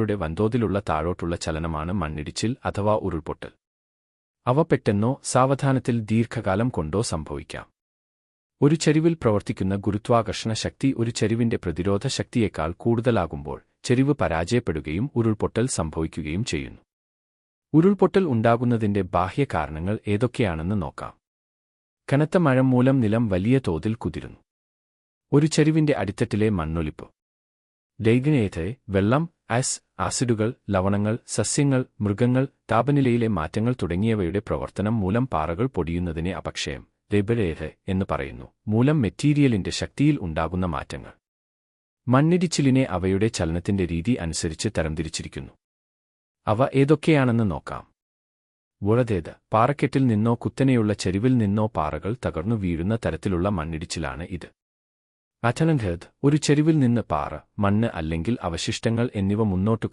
യുടെ വൻതോതിലുള്ള താഴോട്ടുള്ള ചലനമാണ് മണ്ണിടിച്ചിൽ അഥവാ ഉരുൾപൊട്ടൽ. അവ പെട്ടെന്നോ സാവധാനത്തിൽ ദീർഘകാലം കൊണ്ടോ സംഭവിക്കാം. ഒരു ചരിവിൽ പ്രവർത്തിക്കുന്ന ഗുരുത്വാകർഷണ ശക്തി ഒരു ചരിവിന്റെ പ്രതിരോധ ശക്തിയേക്കാൾ കൂടുതലാകുമ്പോൾ ചരിവ് പരാജയപ്പെടുകയും ഉരുൾപൊട്ടൽ സംഭവിക്കുകയും ചെയ്യുന്നു. ഉരുൾപൊട്ടൽ ഉണ്ടാകുന്നതിന്റെ ബാഹ്യ കാരണങ്ങൾ ഏതൊക്കെയാണെന്ന് നോക്കാം. കനത്ത മഴ മൂലം നിലം വലിയ തോതിൽ കുതിരുന്നു. ഒരു ചരിവിന്റെ അടിത്തട്ടിലെ മണ്ണൊലിപ്പ്. ലൈഗ്നേറ്റ്, വെള്ളം, ആസിഡുകൾ, ലവണങ്ങൾ, സസ്യങ്ങൾ, മൃഗങ്ങൾ, താപനിലയിലെ മാറ്റങ്ങൾ തുടങ്ങിയവയുടെ പ്രവർത്തനം മൂലം പാറകൾ പൊടിയുന്നതിനെ അപക്ഷയം എന്ന് പറയുന്നു. മൂലം മെറ്റീരിയലിന്റെ ശക്തിയിൽ ഉണ്ടാകുന്ന മാറ്റങ്ങൾ. മണ്ണിടിച്ചിലിനെ അവയുടെ ചലനത്തിന്റെ രീതി അനുസരിച്ച് തരംതിരിച്ചിരിക്കുന്നു. അവ ഏതൊക്കെയാണെന്ന് നോക്കാം. വുളതേത്, പാറക്കെട്ടിൽ നിന്നോ കുത്തനെയുള്ള ചരിവിൽ നിന്നോ പാറകൾ തകർന്നു വീഴുന്ന തരത്തിലുള്ള മണ്ണിടിച്ചിലാണ് ഇത്. അറ്റനംഘേത്, ഒരു ചരിവിൽ നിന്ന് പാറ, മണ്ണ് അല്ലെങ്കിൽ അവശിഷ്ടങ്ങൾ എന്നിവ മുന്നോട്ടു